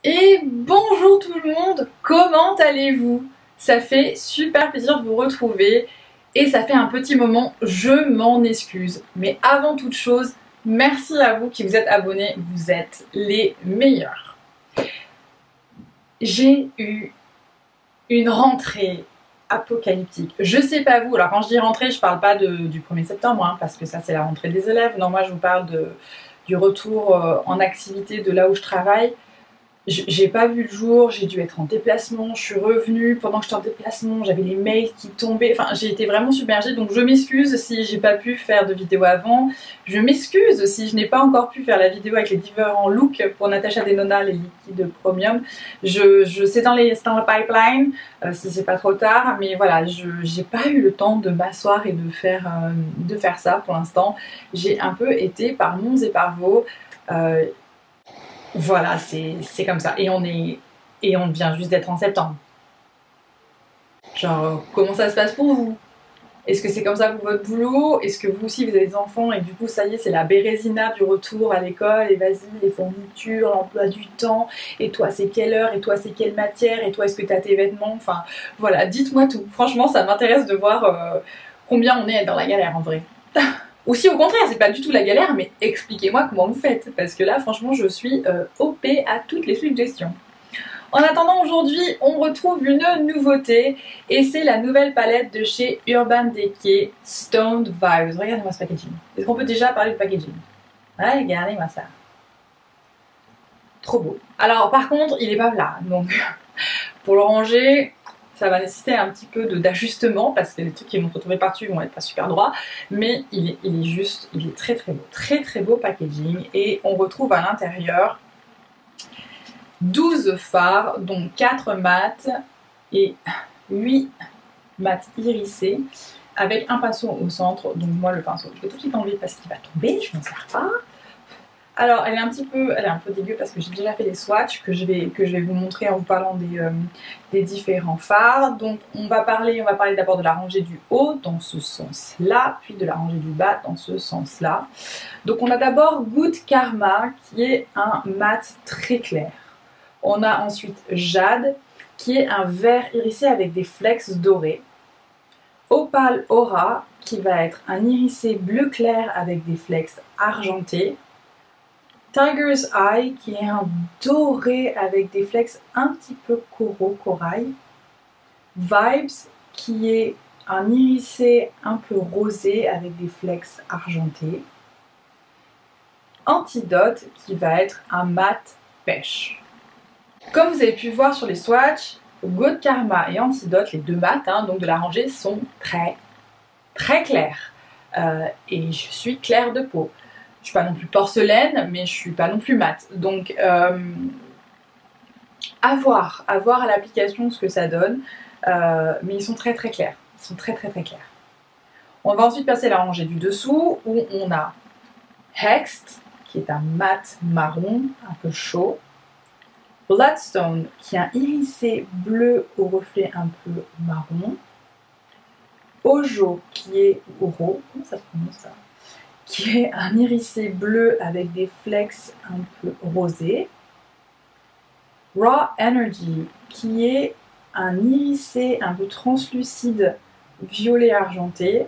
Et bonjour tout le monde, comment allez-vous? Ça fait super plaisir de vous retrouver et ça fait un petit moment, je m'en excuse. Mais avant toute chose, merci à vous qui vous êtes abonnés, vous êtes les meilleurs. J'ai eu une rentrée apocalyptique. Je sais pas vous, alors quand je dis rentrée, je parle pas du 1er septembre, hein, parce que ça c'est la rentrée des élèves. Non, moi je vous parle du retour en activité de là où je travaille. J'ai pas vu le jour, j'ai dû être en déplacement, je suis revenue, pendant que j'étais en déplacement, j'avais les mails qui tombaient, enfin j'ai été vraiment submergée, donc je m'excuse si j'ai pas pu faire de vidéo avant, je m'excuse si je n'ai pas encore pu faire la vidéo avec les différents looks pour Natasha Denona, les liquides premium, c'est dans le pipeline, si c'est pas trop tard, mais voilà, j'ai pas eu le temps de m'asseoir et de faire ça pour l'instant, j'ai un peu été par Mons et par Vaux, voilà, c'est comme ça. Et on vient juste d'être en septembre. Genre, comment ça se passe pour vous? Est-ce que c'est comme ça pour votre boulot? Est-ce que vous aussi vous avez des enfants et du coup ça y est, c'est la bérésina du retour à l'école et vas-y, les fournitures, l'emploi du temps, et toi c'est quelle heure, et toi c'est quelle matière, et toi est-ce que tu as tes vêtements? Enfin voilà, dites-moi tout. Franchement, ça m'intéresse de voir combien on est dans la galère en vrai. Ou si au contraire, c'est pas du tout la galère, mais expliquez-moi comment vous faites, parce que là, franchement, je suis OP à toutes les suggestions. En attendant, aujourd'hui, on retrouve une nouveauté, et c'est la nouvelle palette de chez Urban Decay Stoned Vibes. Regardez-moi ce packaging. Est-ce qu'on peut déjà parler de packaging? Ouais, regardez-moi ça. Trop beau. Alors, par contre, il est pas plat, donc pour le ranger, ça va nécessiter un petit peu d'ajustement parce que les trucs qui vont se retrouver par-dessus vont être pas super droits, mais il est très très beau packaging et on retrouve à l'intérieur 12 fards, dont 4 mat et 8 mat irisés avec un pinceau au centre. Donc moi le pinceau, je vais tout de suite enlever parce qu'il va tomber, je m'en sers pas. Alors elle est un peu dégueu parce que j'ai déjà fait les swatchs que je vais vous montrer en vous parlant des différents fards. Donc on va parler d'abord de la rangée du haut dans ce sens-là, puis de la rangée du bas dans ce sens-là. Donc on a d'abord Good Karma qui est un mat très clair. On a ensuite Jade qui est un vert irisé avec des flecks dorés. Opal Aura qui va être un irisé bleu clair avec des flecks argentés. Tiger's Eye qui est un doré avec des flecks un petit peu corail. Vibes qui est un irisé un peu rosé avec des flecks argentés. Antidote qui va être un mat pêche. Comme vous avez pu voir sur les swatchs, Good Karma et Antidote, les deux mats donc de la rangée, sont très très clairs. Et je suis claire de peau. Je suis pas non plus porcelaine, mais je suis pas non plus mat. Donc, à voir à l'application ce que ça donne. Mais ils sont très très clairs. Ils sont très très très clairs. On va ensuite passer à la rangée du dessous, où on a Hexed, qui est un mat marron, un peu chaud. Bloodstone, qui est un irisé bleu au reflet un peu marron. Ojo, qui est Oro, comment ça se prononce ça? Qui est un irisé bleu avec des flecks un peu rosés. Raw Energy, qui est un irisé un peu translucide violet argenté.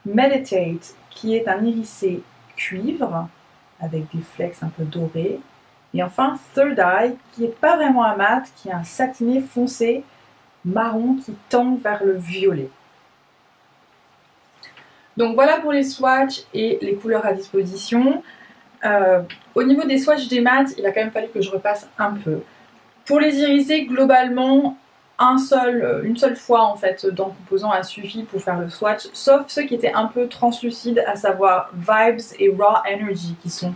Meditate, qui est un irisé cuivre avec des flecks un peu dorés. Et enfin Third Eye, qui n'est pas vraiment un mat, qui est un satiné foncé marron qui tend vers le violet. Donc voilà pour les swatchs et les couleurs à disposition. Au niveau des swatchs des mats, il a quand même fallu que je repasse un peu. Pour les irisés, globalement, une seule fois en fait dans le composant a suffi pour faire le swatch, sauf ceux qui étaient un peu translucides, à savoir Vibes et Raw Energy, qui sont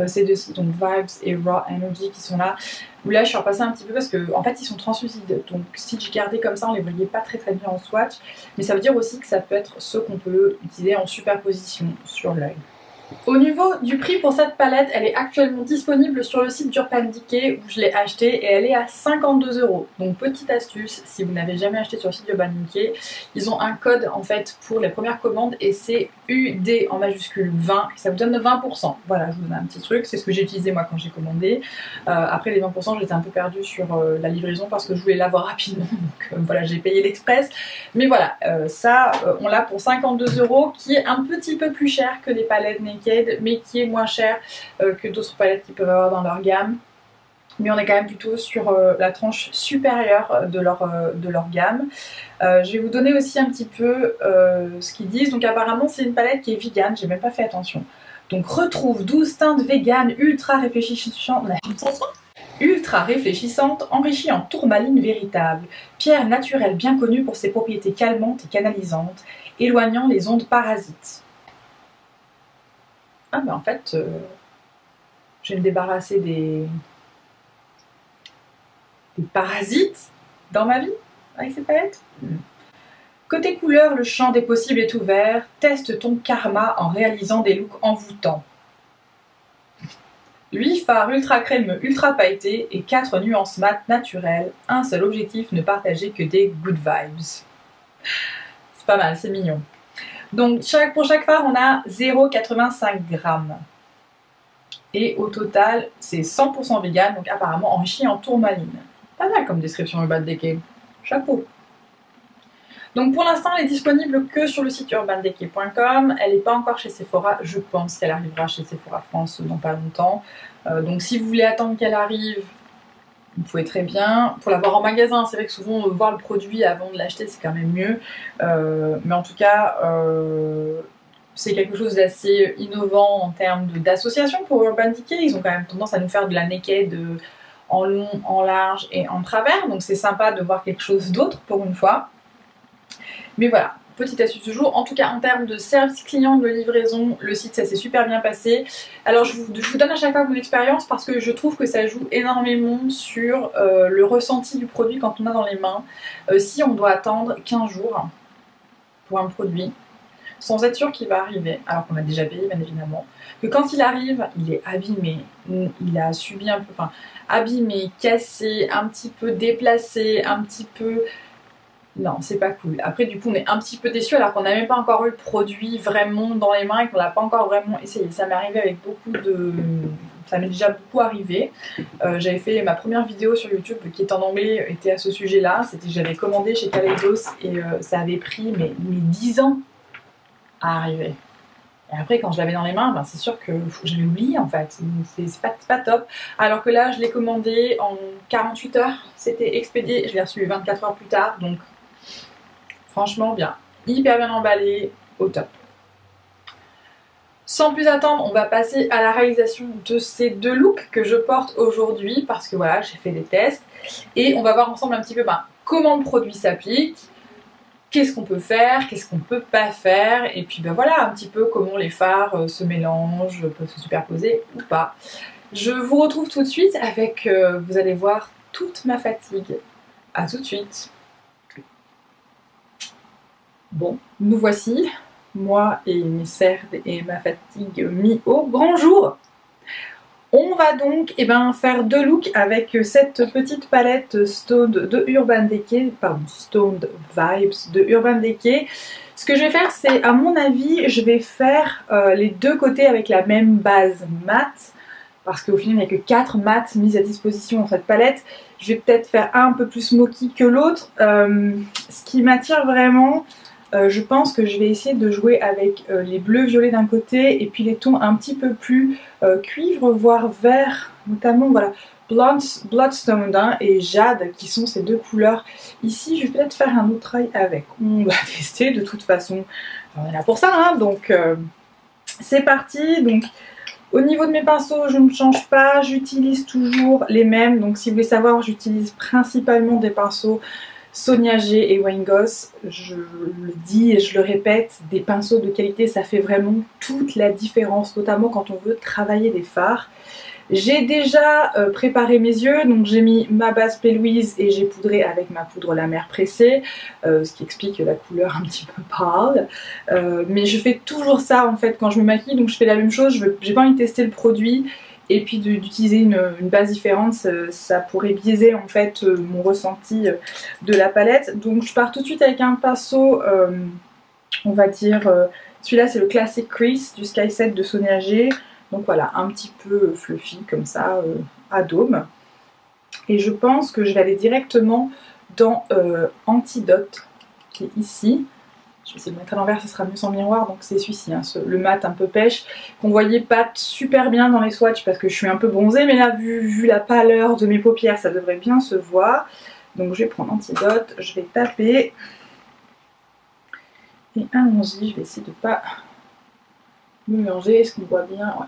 ces deux-ci, donc Vibes et Raw Energy qui sont là. Où là je suis repassée un petit peu parce que en fait ils sont translucides, donc si je gardais comme ça on les voyait pas très très bien en swatch, mais ça veut dire aussi que ça peut être ceux qu'on peut utiliser en superposition sur l'œil. Au niveau du prix pour cette palette, elle est actuellement disponible sur le site d'Urban Decay où je l'ai achetée et elle est à 52 €. Donc petite astuce, si vous n'avez jamais acheté sur le site d'Urban Decay, ils ont un code en fait pour les premières commandes et c'est UD en majuscule 20 et ça vous donne 20%. Voilà, je vous donne un petit truc, c'est ce que j'ai utilisé moi quand j'ai commandé. Après les 20%, j'étais un peu perdue sur la livraison parce que je voulais l'avoir rapidement, donc voilà, j'ai payé l'express. Mais voilà, on l'a pour 52 € qui est un petit peu plus cher que les palettes Naked mais qui est moins cher que d'autres palettes qu'ils peuvent avoir dans leur gamme. Mais on est quand même plutôt sur la tranche supérieure de leur gamme. Je vais vous donner aussi un petit peu ce qu'ils disent. Donc apparemment c'est une palette qui est vegan, j'ai même pas fait attention. Donc retrouve 12 teintes véganes ultra réfléchissantes, enrichies en tourmaline véritable. Pierre naturelle bien connue pour ses propriétés calmantes et canalisantes, éloignant les ondes parasites. Ah mais en fait, je vais me débarrasser des parasites dans ma vie avec ces palettes. Côté couleur, le champ des possibles est ouvert. Teste ton karma en réalisant des looks envoûtants. 8 fards ultra crémeux, ultra pailletés et 4 nuances mat naturelles. Un seul objectif, ne partager que des good vibes. C'est pas mal, c'est mignon. Donc pour chaque fard, on a 0,85 g. Et au total, c'est 100% vegan, donc apparemment enrichi en tourmaline. Pas mal comme description Urban Decay. Chapeau. Donc pour l'instant, elle est disponible que sur le site urbandecay.com. Elle n'est pas encore chez Sephora. Je pense qu'elle arrivera chez Sephora France dans pas longtemps. Donc si vous voulez attendre qu'elle arrive, vous pouvez très bien. Pour l'avoir en magasin, c'est vrai que souvent voir le produit avant de l'acheter, c'est quand même mieux. Mais en tout cas, c'est quelque chose d'assez innovant en termes d'association pour Urban Decay. Ils ont quand même tendance à nous faire de la naked en long, en large et en travers. Donc c'est sympa de voir quelque chose d'autre pour une fois. Mais voilà, petite astuce du jour. En tout cas, en termes de service client, de livraison, le site, ça s'est super bien passé. Alors, je vous donne à chaque fois mon expérience parce que je trouve que ça joue énormément sur le ressenti du produit quand on a dans les mains. Si on doit attendre 15 jours pour un produit, sans être sûr qu'il va arriver, alors qu'on a déjà payé, bien évidemment, que quand il arrive, il est abîmé, il a subi un peu, enfin, abîmé, cassé, un petit peu déplacé, un petit peu... Non, c'est pas cool. Après, du coup, on est un petit peu déçu alors qu'on n'a même pas encore eu le produit vraiment dans les mains et qu'on l'a pas encore vraiment essayé. Ça m'est arrivé avec beaucoup de... Ça m'est déjà beaucoup arrivé. J'avais fait ma première vidéo sur YouTube qui est en anglais, était à ce sujet-là. C'était que j'avais commandé chez Kaleidos et ça avait pris mais 10 ans à arriver. Et après, quand je l'avais dans les mains, ben, c'est sûr que j'avais oublié en fait. C'est pas top. Alors que là, je l'ai commandé en 48 heures. C'était expédié. Je l'ai reçu 24 heures plus tard. Donc, franchement, bien. Hyper bien emballé. Au top. Sans plus attendre, on va passer à la réalisation de ces deux looks que je porte aujourd'hui. Parce que voilà, j'ai fait des tests. Et on va voir ensemble un petit peu comment le produit s'applique. Qu'est-ce qu'on peut faire, qu'est-ce qu'on peut pas faire, et puis ben voilà un petit peu comment les fards se mélangent, peuvent se superposer ou pas. Je vous retrouve tout de suite avec, vous allez voir, toute ma fatigue. A tout de suite. Bon, nous voici, moi et mes cernes et ma fatigue mis au grand jour. On va donc faire deux looks avec cette petite palette Stoned de Urban Decay, pardon, Stoned Vibes de Urban Decay. Ce que je vais faire, c'est, à mon avis, je vais faire les deux côtés avec la même base mat, parce qu'au final, il n'y a que 4 mats mises à disposition dans cette palette. Je vais peut-être faire un peu plus smoky que l'autre. Ce qui m'attire vraiment... je pense que je vais essayer de jouer avec les bleus violets d'un côté et puis les tons un petit peu plus cuivre voire vert, notamment voilà Bloodstone et Jade qui sont ces deux couleurs. Ici je vais peut-être faire un autre œil avec, on va tester de toute façon, on est là pour ça hein, donc c'est parti. Donc au niveau de mes pinceaux je ne change pas, j'utilise toujours les mêmes, donc si vous voulez savoir j'utilise principalement des pinceaux Sonia G et Wayne Goss. Je le dis et je le répète, des pinceaux de qualité ça fait vraiment toute la différence, notamment quand on veut travailler des fards. J'ai déjà préparé mes yeux, donc j'ai mis ma base P. Louise et j'ai poudré avec ma poudre La Mer pressée, ce qui explique la couleur un petit peu pâle. Mais je fais toujours ça en fait quand je me maquille, donc je fais la même chose, j'ai pas envie de tester le produit et puis d'utiliser une base différente, ça pourrait biaiser en fait mon ressenti de la palette. Donc je pars tout de suite avec un pinceau, on va dire, celui-là c'est le Classic Crease du Sky Set de Sonia G. Donc voilà, un petit peu fluffy comme ça, à dôme. Et je pense que je vais aller directement dans Antidote, qui est ici. Je vais essayer de mettre à l'envers, ce sera mieux sans miroir, donc c'est celui-ci, hein, le mat un peu pêche, qu'on voyait pas super bien dans les swatchs parce que je suis un peu bronzée, mais là, vu la pâleur de mes paupières, ça devrait bien se voir. Donc je vais prendre Antidote, je vais taper. Et allons-y, je vais essayer de ne pas me mélanger, est-ce qu'on voit bien? Ouais.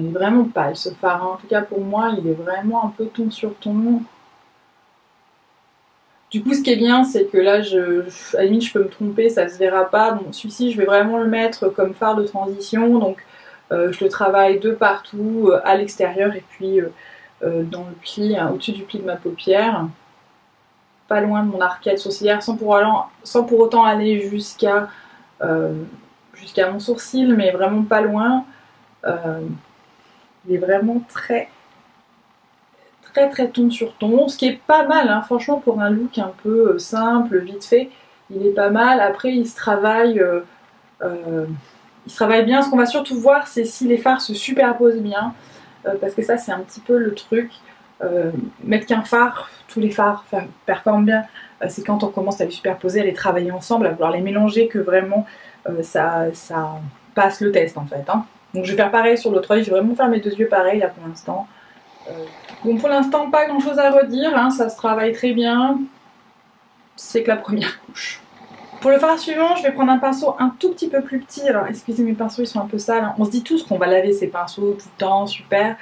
Il est vraiment pâle ce fard, hein. En tout cas pour moi, il est vraiment un peu ton sur ton. Du coup, ce qui est bien, c'est que là, à la limite, je peux me tromper, ça se verra pas. Donc celui-ci, je vais vraiment le mettre comme fard de transition. Donc je le travaille de partout, à l'extérieur et puis dans le pli, hein, au-dessus du pli de ma paupière. Pas loin de mon arcade sourcilière, sans pour autant aller jusqu'à mon sourcil, mais vraiment pas loin. Il est vraiment très ton sur ton, ce qui est pas mal, hein, franchement, pour un look un peu simple, vite fait, il est pas mal. Après, il se travaille bien. Ce qu'on va surtout voir, c'est si les fards se superposent bien, parce que ça, c'est un petit peu le truc. Mettre qu'un phare, tous les fards performent bien, c'est quand on commence à les superposer, à les travailler ensemble, à vouloir les mélanger, que vraiment ça passe le test en fait, hein. Donc je vais faire pareil sur l'autre œil, je vais vraiment faire mes deux yeux pareils là pour l'instant. Bon, pour l'instant, pas grand chose à redire, hein, ça se travaille très bien. C'est que la première couche. Pour le fard suivant, je vais prendre un pinceau un tout petit peu plus petit. Alors, excusez, mes pinceaux, ils sont un peu sales, hein. On se dit tous qu'on va laver ces pinceaux tout le temps, super.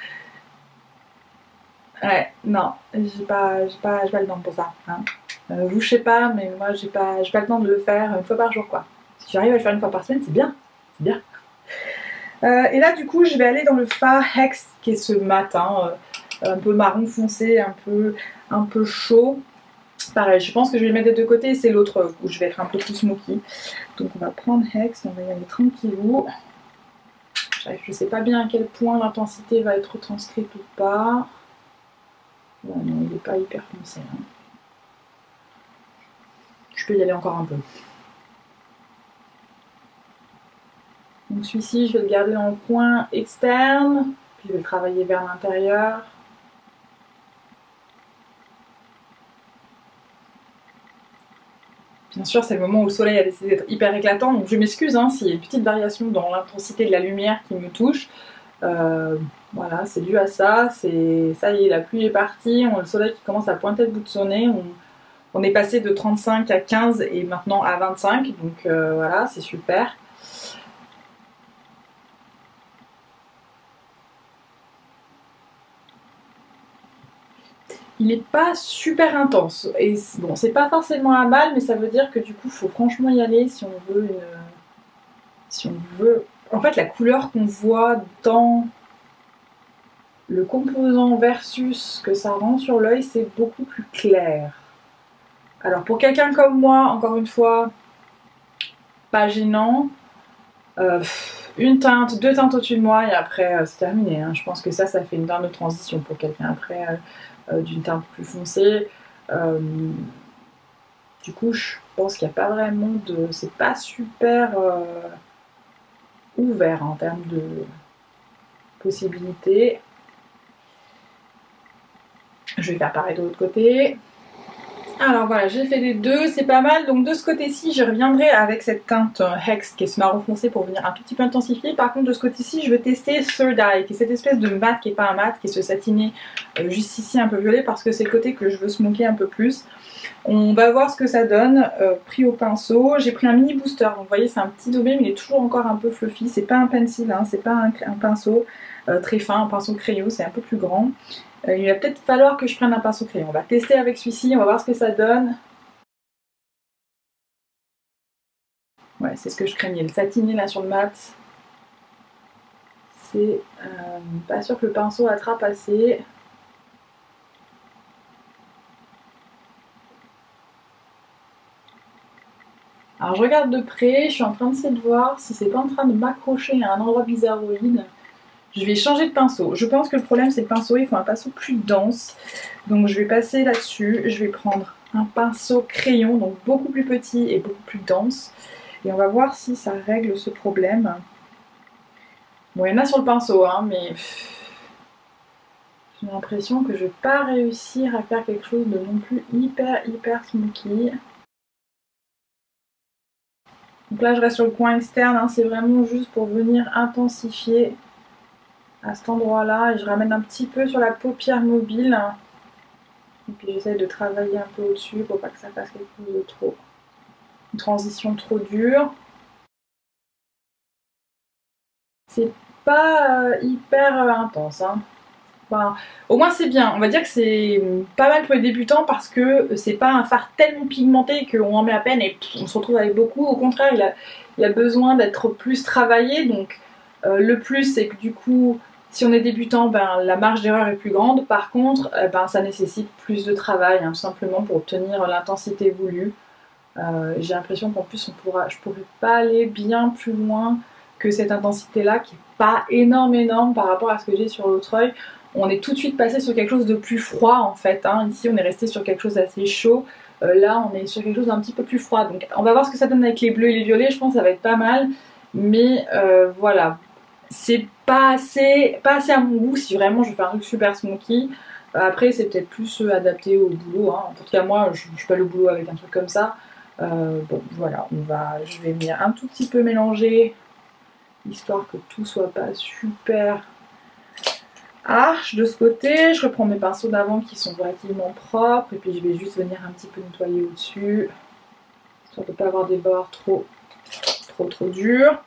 Ouais, non, j'ai pas le temps pour ça, hein. Vous, je sais pas, mais moi, j'ai pas le temps de le faire une fois par jour, quoi. Si j'arrive à le faire une fois par semaine, c'est bien. C'est bien. Et là, du coup, je vais aller dans le fard Hex, qui est ce matin, un peu marron foncé, un peu chaud. Pareil, je pense que je vais le mettre des deux côtés, c'est l'autre où je vais être un peu plus smoky. Donc on va prendre Hex, on va y aller tranquillou. Je sais pas bien à quel point l'intensité va être transcrite ou pas. Ouais, non, il n'est pas hyper foncé, hein. Je peux y aller encore un peu. Donc celui-ci, je vais le garder dans le coin externe, puis je vais le travailler vers l'intérieur. Bien sûr, c'est le moment où le soleil a décidé d'être hyper éclatant, donc je m'excuse hein, s'il y a une petite variation dans l'intensité de la lumière qui me touche. Voilà, c'est dû à ça. Ça y est, la pluie est partie, on a le soleil qui commence à pointer le bout de son nez. On est passé de 35 à 15 et maintenant à 25, donc voilà, c'est super. Il n'est pas super intense. Et bon, c'est pas forcément un mal, mais ça veut dire que du coup, il faut franchement y aller si on veut En fait, la couleur qu'on voit dans le composant versus ce que ça rend sur l'œil, c'est beaucoup plus clair. Alors pour quelqu'un comme moi, encore une fois, pas gênant. Une teinte, deux teintes au-dessus de moi et après c'est terminé, hein. Je pense que ça fait une teinte de transition pour quelqu'un après d'une teinte plus foncée. Du coup, je pense qu'il n'y a pas vraiment de... C'est pas super ouvert en termes de possibilités. Je vais faire pareil de l'autre côté. Alors voilà, j'ai fait les deux, c'est pas mal. Donc de ce côté-ci, je reviendrai avec cette teinte Hex qui est ce marron foncé pour venir un tout petit peu intensifier. Par contre, de ce côté-ci, je vais tester Third Eye, qui est cette espèce de mat qui est pas un mat, qui est ce satiné juste ici un peu violet parce que c'est le côté que je veux smoker un peu plus. On va voir ce que ça donne, pris au pinceau. J'ai pris un mini booster, donc vous voyez c'est un petit daubé mais il est toujours encore un peu fluffy. C'est pas un pencil, hein, c'est pas un pinceau très fin, un pinceau crayon, c'est un peu plus grand. Il va peut-être falloir que je prenne un pinceau crayon. On va tester avec celui-ci, on va voir ce que ça donne. Ouais, c'est ce que je craignais. Le satiné là sur le mat, c'est pas sûr que le pinceau attrape assez. Alors je regarde de près, je suis en train d'essayer de voir si c'est pas en train de m'accrocher à un endroit bizarroïde. Je vais changer de pinceau. Je pense que le problème c'est le pinceau, il faut un pinceau plus dense. Donc je vais passer là-dessus. Je vais prendre un pinceau crayon, donc beaucoup plus petit et beaucoup plus dense. Et on va voir si ça règle ce problème. Bon, il y en a sur le pinceau, hein, mais j'ai l'impression que je vais pas réussir à faire quelque chose de non plus hyper smoky. Donc là je reste sur le coin externe, hein, c'est vraiment juste pour venir intensifier à cet endroit là et je ramène un petit peu sur la paupière mobile et puis j'essaie de travailler un peu au-dessus pour pas que ça fasse quelque chose de trop, une transition trop dure. C'est pas hyper intense, hein. Enfin, au moins c'est bien, on va dire que c'est pas mal pour les débutants parce que c'est pas un fard tellement pigmenté qu'on en met à peine et on se retrouve avec beaucoup. Au contraire, il a besoin d'être plus travaillé, donc le plus c'est que du coup si on est débutant, ben, la marge d'erreur est plus grande. Par contre, ben, ça nécessite plus de travail, hein, tout simplement pour obtenir l'intensité voulue. J'ai l'impression qu'en plus je pourrais pas aller bien plus loin que cette intensité là qui est pas énorme par rapport à ce que j'ai sur l'autre œil. On est tout de suite passé sur quelque chose de plus froid en fait, hein. Ici on est resté sur quelque chose d'assez chaud, là on est sur quelque chose d'un petit peu plus froid. Donc on va voir ce que ça donne avec les bleus et les violets, je pense que ça va être pas mal. Mais voilà, c'est pas assez à mon goût si vraiment je fais un truc super smoky. Après c'est peut-être plus adapté au boulot, hein. En tout cas moi je fais pas le boulot avec un truc comme ça. Bon voilà, je vais venir un tout petit peu mélanger histoire que tout soit pas super arche de ce côté. Je reprends mes pinceaux d'avant qui sont relativement propres et puis je vais juste venir un petit peu nettoyer au-dessus histoire de ne pas avoir des bords trop durs.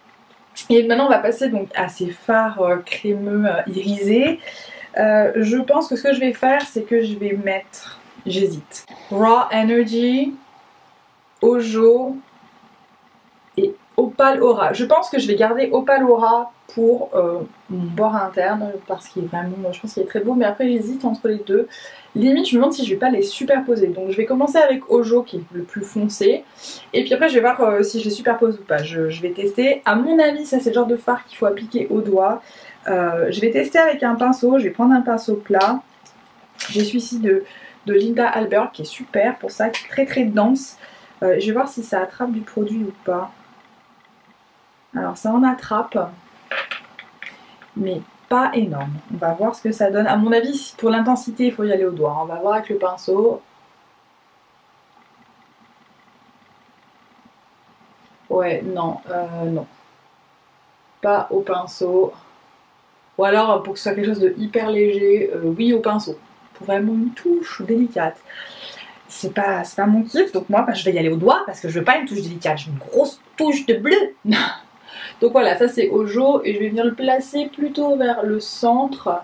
Et maintenant on va passer donc à ces fards crémeux irisés. Je pense que ce que je vais faire c'est que je vais mettre, j'hésite, Raw Energy, Ojo et Opal Aura. Je pense que je vais garder Opal Aura pour mon bord interne parce qu'il est vraiment, je pense qu'il est très beau, mais après j'hésite entre les deux. Limite je me demande si je vais pas les superposer. Donc je vais commencer avec Ojo qui est le plus foncé et puis après je vais voir si je les superpose ou pas. Je vais tester. À mon avis ça c'est le genre de fard qu'il faut appliquer au doigt. Je vais tester avec un pinceau, je vais prendre un pinceau plat. J'ai celui-ci de Linda Albert qui est super pour ça, qui est très dense. Je vais voir si ça attrape du produit ou pas. Alors ça en attrape, mais pas énorme. On va voir ce que ça donne. À mon avis, pour l'intensité, il faut y aller au doigt. On va voir avec le pinceau. Ouais, non, non. Pas au pinceau. Ou alors, pour que ce soit quelque chose de hyper léger, oui au pinceau. Pour vraiment une touche délicate. C'est pas mon kiff, donc moi, je vais y aller au doigt parce que je veux pas une touche délicate. Je veux une grosse touche de bleu. Donc voilà, ça c'est Ojo et je vais venir le placer plutôt vers le centre,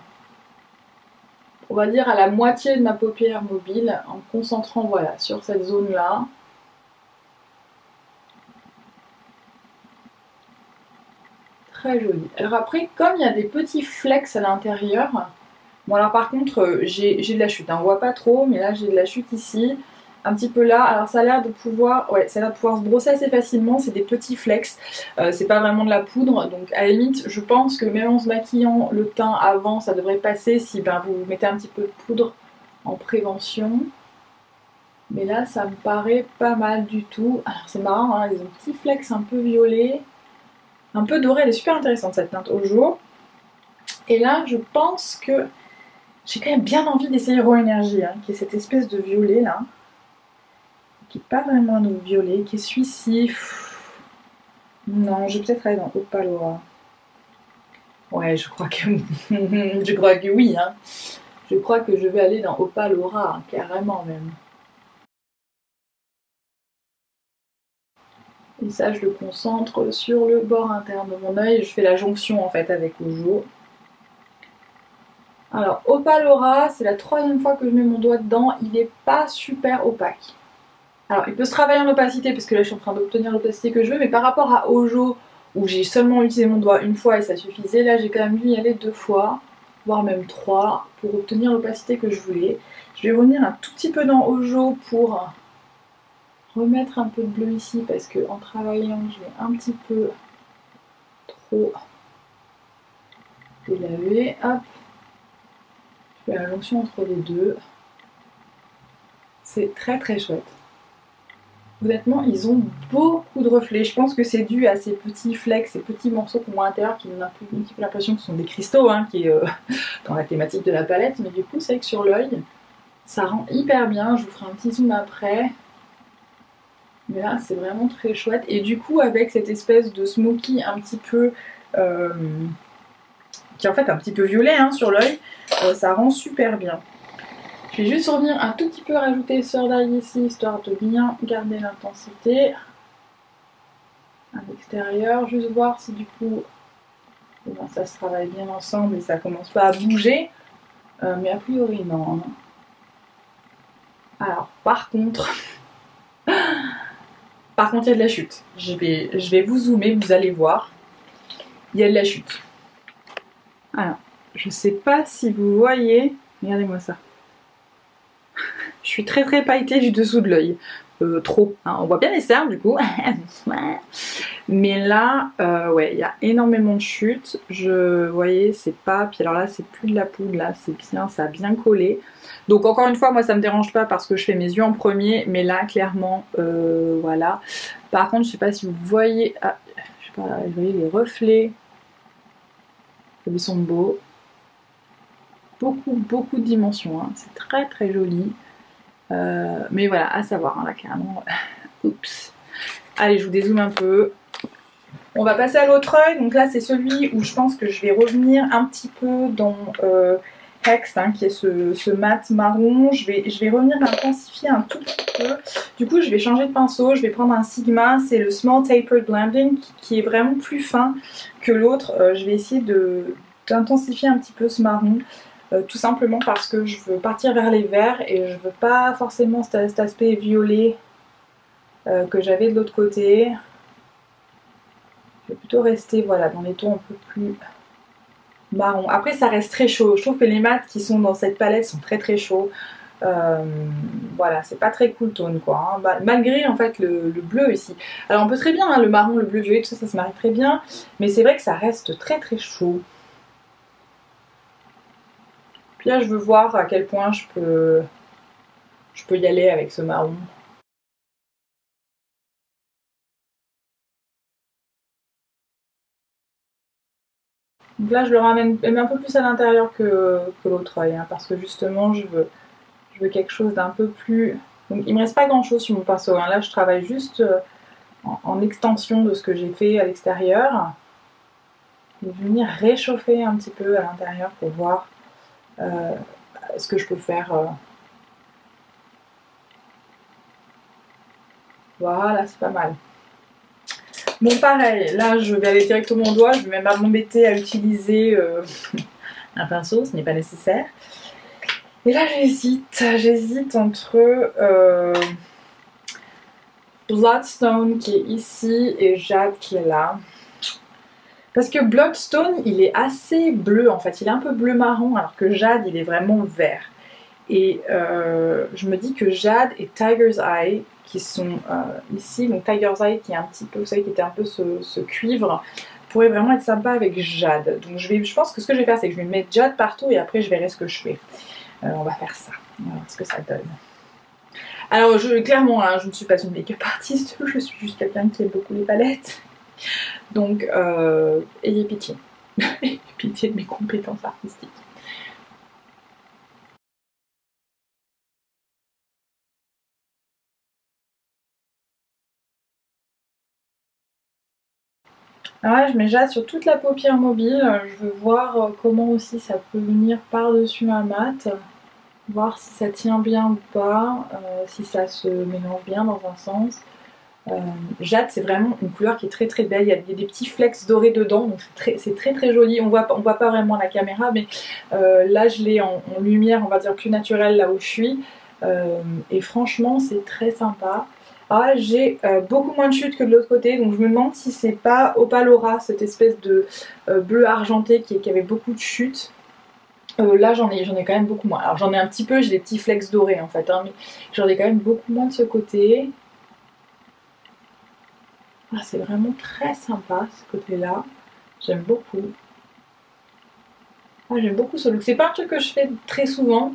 on va dire à la moitié de ma paupière mobile, en me concentrant voilà, sur cette zone là. Très joli. Alors après, comme il y a des petits flecks à l'intérieur, bon alors par contre j'ai de la chute, hein, on voit pas trop, mais là j'ai de la chute ici. Un petit peu là, alors ça a l'air de pouvoir, se brosser assez facilement, c'est des petits flex, c'est pas vraiment de la poudre, donc à la limite je pense que même en se maquillant le teint avant ça devrait passer si vous mettez un petit peu de poudre en prévention. Mais là ça me paraît pas mal du tout. Alors c'est marrant, hein, ils ont des petits flex un peu violets, un peu doré, elle est super intéressante cette teinte Ojo. Et là je pense que j'ai quand même bien envie d'essayer Raw Energy, hein, qui est cette espèce de violet là. Qui n'est pas vraiment un violet, qui est celui-ci. Non, je vais peut-être aller dans Opal Aura. Ouais, je crois que je crois que oui, hein. Je crois que je vais aller dans Opal Aura, hein, carrément même. Et ça, je le concentre sur le bord interne de mon œil. Je fais la jonction en fait avec Ojo. Alors, Opal Aura, c'est la troisième fois que je mets mon doigt dedans. Il n'est pas super opaque. Alors il peut se travailler en opacité parce que là je suis en train d'obtenir l'opacité que je veux, mais par rapport à Ojo où j'ai seulement utilisé mon doigt une fois et ça suffisait, là j'ai quand même dû y aller 2 fois, voire même 3 pour obtenir l'opacité que je voulais. Je vais revenir un tout petit peu dans Ojo pour remettre un peu de bleu ici parce que en travaillant je vais un petit peu trop délaver. Hop, je fais la jonction entre les deux. C'est très très chouette. Honnêtement, ils ont beaucoup de reflets. Je pense que c'est dû à ces petits flecks, ces petits morceaux qu'on voit à l'intérieur qui donnent un petit peu l'impression que ce sont des cristaux, hein, qui est dans la thématique de la palette. Mais du coup, c'est vrai que sur l'œil, ça rend hyper bien. Je vous ferai un petit zoom après. Mais là, c'est vraiment très chouette. Et du coup, avec cette espèce de smoky un petit peu... qui est en fait un petit peu violet hein, sur l'œil, ça rend super bien. Je vais juste revenir un tout petit peu rajouter Third Eye ici, histoire de bien garder l'intensité à l'extérieur, juste voir si du coup eh ben, ça se travaille bien ensemble et ça commence pas à bouger, mais a priori non. Alors par contre, il y a de la chute. Je vais vous zoomer, vous allez voir, il y a de la chute. Alors, je sais pas si vous voyez, regardez-moi ça. Je suis très très pailletée du dessous de l'œil. Trop. Hein. On voit bien les cernes du coup. Mais là, ouais, il y a énormément de chutes. Vous voyez, c'est pas... Puis alors là, c'est plus de la poudre, là, c'est bien, ça a bien collé. Donc encore une fois, moi, ça me dérange pas parce que je fais mes yeux en premier. Mais là, clairement, voilà. Par contre, je sais pas si vous voyez... Ah, je sais pas, vous voyez les reflets. Ils sont beaux. Beaucoup de dimensions. Hein. C'est très très joli. Mais voilà, à savoir, hein, là carrément, oups. Allez, je vous dézoome un peu. On va passer à l'autre œil, donc là c'est celui où je pense que je vais revenir un petit peu dans Hex, hein, qui est ce mat marron. Je vais revenir intensifier un tout petit peu. Du coup, je vais changer de pinceau, je vais prendre un Sigma, c'est le Small Tapered Blending, qui est vraiment plus fin que l'autre. Je vais essayer d'intensifier un petit peu ce marron. Tout simplement parce que je veux partir vers les verts et je veux pas forcément cet aspect violet que j'avais de l'autre côté. Je vais plutôt rester voilà, dans les tons un peu plus marron. Après ça reste très chaud, je trouve que les mats qui sont dans cette palette sont très très chauds. Voilà, c'est pas très cool tone quoi, hein. Malgré en fait le bleu ici. Alors on peut très bien, hein, le marron, le bleu violet, tout ça, ça se marie très bien. Mais c'est vrai que ça reste très très chaud. Puis là, je veux voir à quel point je peux y aller avec ce marron. Donc là, je le ramène un peu plus à l'intérieur que l'autre œil, hein, parce que justement, je veux quelque chose d'un peu plus... Donc il me reste pas grand chose sur mon pinceau, hein. Là, je travaille juste en extension de ce que j'ai fait à l'extérieur. Je vais venir réchauffer un petit peu à l'intérieur pour voir ce que je peux faire. Voilà, c'est pas mal. Bon, pareil, là, je vais aller directement au doigt. Je vais même pas m'embêter à utiliser un pinceau, ce n'est pas nécessaire. Et là, j'hésite entre Bloodstone qui est ici et Jade qui est là. Parce que Bloodstone, il est assez bleu en fait, il est un peu bleu-marron, alors que Jade, il est vraiment vert. Et je me dis que Jade et Tiger's Eye, qui sont ici, donc Tiger's Eye qui est un petit peu, vous savez, qui était un peu ce cuivre, pourrait vraiment être sympa avec Jade. Donc je pense que ce que je vais faire, c'est que je vais mettre Jade partout et après je verrai ce que je fais. On va faire ça, on va voir ce que ça donne. Alors clairement, hein, je ne suis pas une make-up artiste, je suis juste quelqu'un qui aime beaucoup les palettes. Donc, ayez pitié. Ayez pitié de mes compétences artistiques. Alors là, je mets Jade sur toute la paupière mobile. Je veux voir comment aussi ça peut venir par-dessus ma mat. Voir si ça tient bien ou pas, si ça se mélange bien dans un sens. Jade, c'est vraiment une couleur qui est très très belle. Il y a des petits flecks dorés dedans, donc c'est très très joli. On voit pas vraiment la caméra, mais là je l'ai en lumière, on va dire plus naturelle là où je suis. Et franchement, c'est très sympa. Ah, j'ai beaucoup moins de chutes que de l'autre côté, donc je me demande si c'est pas Opal Aura, cette espèce de bleu argenté qui avait beaucoup de chutes. Là j'en ai quand même beaucoup moins. Alors j'en ai un petit peu, j'ai des petits flecks dorés en fait, hein, mais j'en ai quand même beaucoup moins de ce côté. Ah, c'est vraiment très sympa ce côté-là. J'aime beaucoup. Ah, j'aime beaucoup ce look. C'est pas un truc que je fais très souvent.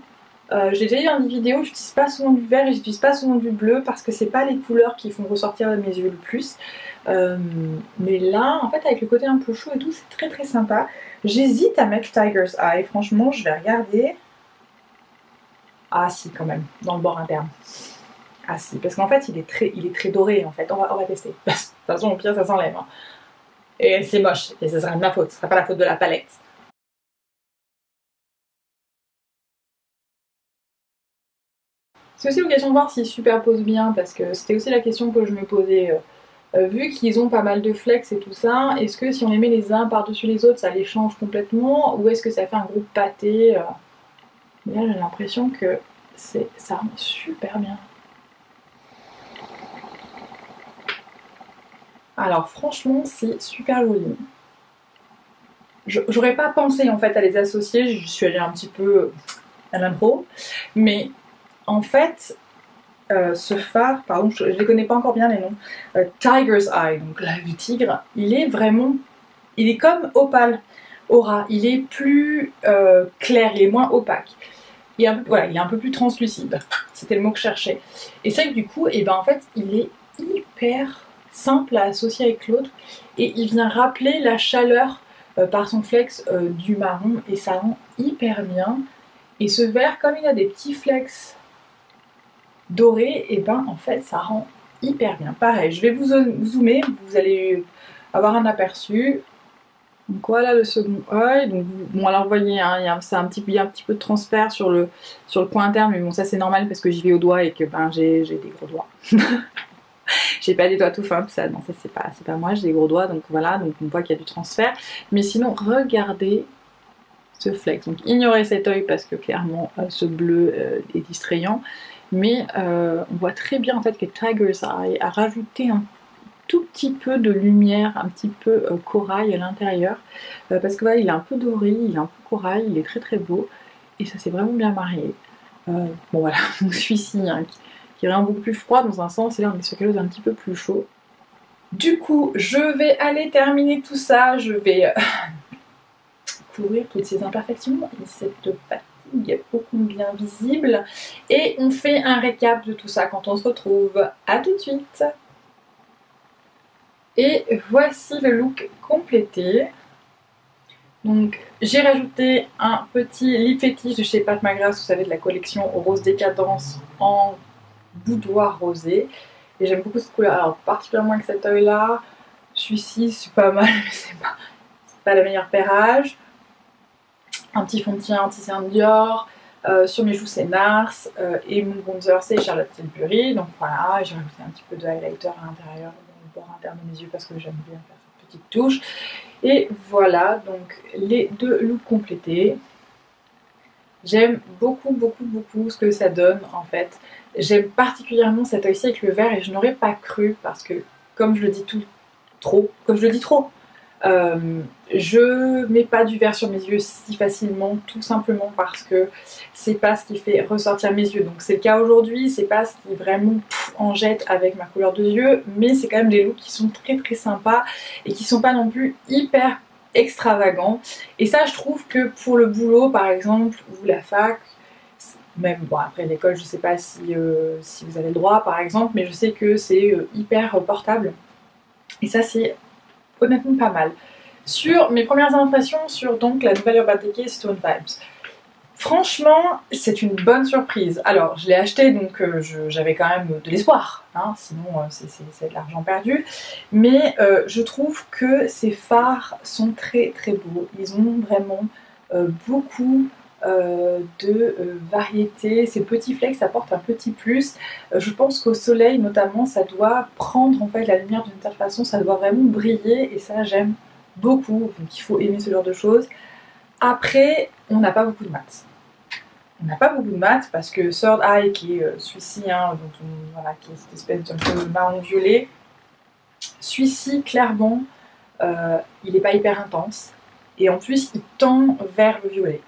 J'ai déjà eu dans des vidéos, j'utilise pas souvent du vert et j'utilise pas souvent du bleu parce que c'est pas les couleurs qui font ressortir de mes yeux le plus. Mais là, en fait, avec le côté un peu chaud et tout, c'est très très sympa. J'hésite à mettre Tiger's Eye. Franchement, je vais regarder. Ah si, quand même, dans le bord interne. Ah si, parce qu'en fait, il est très doré en fait. On va tester. De toute façon, au pire, ça s'enlève. Hein. Et c'est moche. Et ça sera de ma faute. Ce sera pas la faute de la palette. C'est aussi l'occasion de voir s'ils superposent bien, parce que c'était aussi la question que je me posais. Vu qu'ils ont pas mal de flex et tout ça, est-ce que si on les met les uns par-dessus les autres, ça les change complètement, ou est-ce que ça fait un gros pâté Mais là, j'ai l'impression que ça rend super bien. Alors franchement, c'est super joli. J'aurais pas pensé en fait à les associer, je suis allée un petit peu à l'impro, mais en fait, ce phare, pardon, je les connais pas encore bien les noms, Tiger's Eye, donc l'œil du tigre, il est comme Opal Aura, il est plus clair, il est moins opaque. Voilà, il est un peu plus translucide, c'était le mot que je cherchais. Et c'est vrai que du coup, et ben en fait, il est hyper simple à associer avec l'autre et il vient rappeler la chaleur par son flex du marron et ça rend hyper bien. Et ce vert, comme il a des petits flex dorés, et ben en fait ça rend hyper bien. Pareil, je vais vous zoomer, vous allez avoir un aperçu. Donc voilà le second œil. Donc bon, alors vous voyez, hein, il y a un petit peu de transfert sur le coin interne, mais bon ça c'est normal parce que j'y vais au doigt et que ben j'ai des gros doigts. J'ai pas des doigts tout fins, ça, non, ça c'est pas moi, j'ai des gros doigts, donc voilà, donc on voit qu'il y a du transfert. Mais sinon, regardez ce flex. Donc ignorez cet œil parce que clairement ce bleu est distrayant. Mais on voit très bien en fait que Tiger's Eye a rajouté un tout petit peu de lumière, un petit peu corail à l'intérieur. Parce que voilà, il est un peu doré, il est un peu corail, il est très très beau. Et ça s'est vraiment bien marié. Bon voilà, donc celui-ci hein, qui est vraiment beaucoup plus froid dans un sens, et là on est sur quelque chose d'un petit peu plus chaud. Du coup, je vais aller terminer tout ça, je vais couvrir toutes ces imperfections et cette fatigue beaucoup bien visible. Et on fait un récap de tout ça quand on se retrouve. À tout de suite. Et voici le look complété. Donc j'ai rajouté un petit lip fétiche de chez Pat McGrath, vous savez, de la collection Rose Décadence en boudoir rosé. Et j'aime beaucoup cette couleur, alors particulièrement avec cet œil là. Celui-ci c'est pas mal, mais c'est pas la meilleure pairage. Un petit fond de teint anti-cerne Dior. Sur mes joues c'est Nars et mon bronzer c'est Charlotte Tilbury. Donc voilà, j'ai rajouté un petit peu de highlighter à l'intérieur, dans le bord interne de mes yeux parce que j'aime bien faire cette petite touche. Et voilà donc les deux looks complétés. J'aime beaucoup ce que ça donne en fait. J'aime particulièrement cet œil-ci avec le vert et je n'aurais pas cru parce que comme je le dis trop, je mets pas du vert sur mes yeux si facilement, tout simplement parce que c'est pas ce qui fait ressortir mes yeux. Donc c'est le cas aujourd'hui, c'est pas ce qui vraiment en jette avec ma couleur de yeux, mais c'est quand même des looks qui sont très sympas et qui sont pas non plus hyper extravagants. Et ça je trouve que pour le boulot par exemple, ou la fac, même bon après l'école je sais pas si vous avez le droit par exemple, mais je sais que c'est hyper portable. Et ça c'est honnêtement pas mal. Sur mes premières impressions sur donc la nouvelle Urban Decay Stone Vibes. Franchement, c'est une bonne surprise. Alors, je l'ai acheté, donc j'avais quand même de l'espoir, hein, sinon c'est de l'argent perdu. Mais je trouve que ces fards sont très beaux. Ils ont vraiment beaucoup de variété. Ces petits flecks apportent un petit plus. Je pense qu'au soleil, notamment, ça doit prendre en fait la lumière d'une telle façon, ça doit vraiment briller, et ça, j'aime beaucoup. Donc, il faut aimer ce genre de choses. Après, on n'a pas beaucoup de mat. on n'a pas beaucoup de mat parce que Third Eye, qui est celui-ci, hein, voilà, qui est cette espèce d'un peu marron-violet, celui-ci, clairement, il n'est pas hyper intense. Et en plus, il tend vers le violet.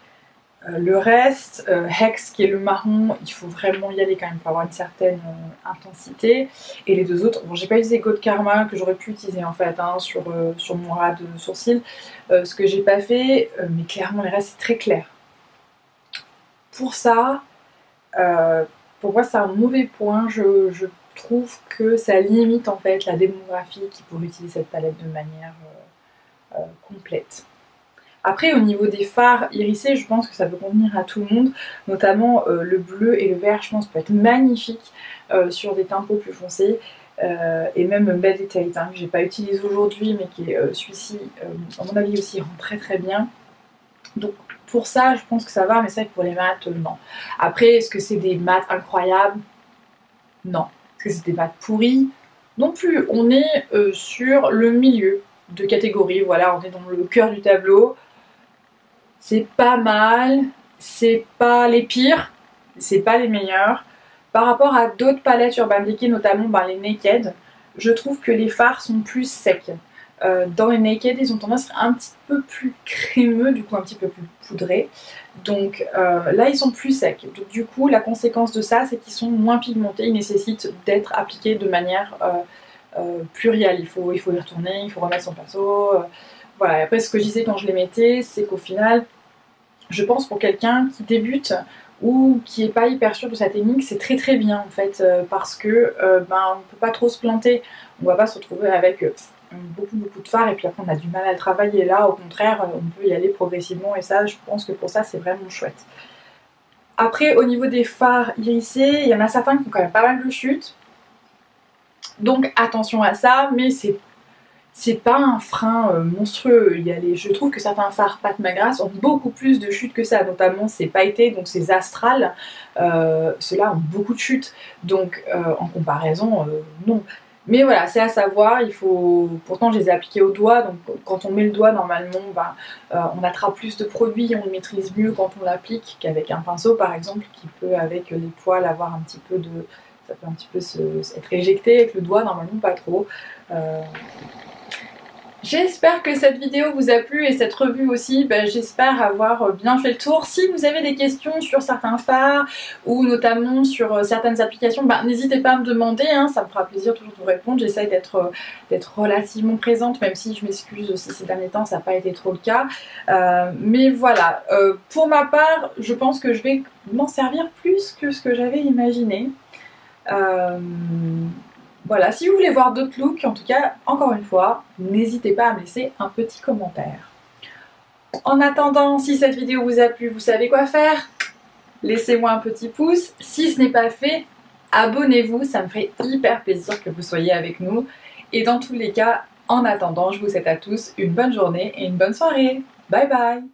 Le reste, Hex qui est le marron, il faut vraiment y aller quand même pour avoir une certaine intensité. Et les deux autres, bon, j'ai pas utilisé God Karma que j'aurais pu utiliser en fait hein, sur mon ras de sourcils, ce que j'ai pas fait, mais clairement les restes c'est très clair. Pour ça, pour moi c'est un mauvais point, je trouve que ça limite en fait la démographie qui pourrait utiliser cette palette de manière complète. Après, au niveau des fards irisés, je pense que ça peut convenir à tout le monde, notamment le bleu et le vert, je pense, peut être magnifique sur des teintes plus foncées. Et même Meditate, hein, que j'ai pas utilisé aujourd'hui, mais qui est celui-ci, à mon avis aussi, rend très très bien. Donc pour ça, je pense que ça va, mais c'est vrai que pour les mats, non. Après, est-ce que c'est des mats incroyables? Non. Est-ce que c'est des mats pourris? Non plus. On est sur le milieu de catégorie, voilà, on est dans le cœur du tableau. C'est pas mal, c'est pas les pires, c'est pas les meilleurs. Par rapport à d'autres palettes Urban Decay, notamment les Naked, je trouve que les fards sont plus secs. Dans les Naked, ils ont tendance à être un petit peu plus crémeux, du coup un petit peu plus poudrés. Donc là, ils sont plus secs. Donc du coup, la conséquence de ça, c'est qu'ils sont moins pigmentés. Ils nécessitent d'être appliqués de manière plurielle. Il faut y retourner, il faut remettre son pinceau. Voilà, et après ce que je disais quand je les mettais, c'est qu'au final, je pense pour quelqu'un qui débute ou qui n'est pas hyper sûr de sa technique, c'est très très bien en fait, parce que on ne peut pas trop se planter, on ne va pas se retrouver avec beaucoup de fard et puis après on a du mal à le travailler. Là au contraire, on peut y aller progressivement et ça, je pense que pour ça c'est vraiment chouette. Après au niveau des fards irisés, il y en a certains qui ont quand même pas mal de chutes, donc attention à ça, mais c'est pas un frein monstrueux. Je trouve que certains fards Pat McGrath ont beaucoup plus de chutes que ça, notamment ces pailletés, donc ces astrales. Ceux-là ont beaucoup de chutes, donc en comparaison, non. Mais voilà, c'est à savoir, pourtant je les ai appliqués au doigt, donc quand on met le doigt normalement, on attrape plus de produits, on le maîtrise mieux quand on l'applique qu'avec un pinceau par exemple, qui peut avec les poils avoir un petit peu de... ça peut un petit peu être éjecté, avec le doigt normalement pas trop. J'espère que cette vidéo vous a plu et cette revue aussi, j'espère avoir bien fait le tour. Si vous avez des questions sur certains fards ou notamment sur certaines applications, n'hésitez pas à me demander, hein, ça me fera plaisir toujours de vous répondre. J'essaye d'être relativement présente, même si je m'excuse si ces derniers temps ça n'a pas été trop le cas. Mais voilà, pour ma part, je pense que je vais m'en servir plus que ce que j'avais imaginé. Voilà, si vous voulez voir d'autres looks, en tout cas, encore une fois, n'hésitez pas à me laisser un petit commentaire. En attendant, si cette vidéo vous a plu, vous savez quoi faire. Laissez-moi un petit pouce. Si ce n'est pas fait, abonnez-vous, ça me ferait hyper plaisir que vous soyez avec nous. Et dans tous les cas, en attendant, je vous souhaite à tous une bonne journée et une bonne soirée. Bye bye!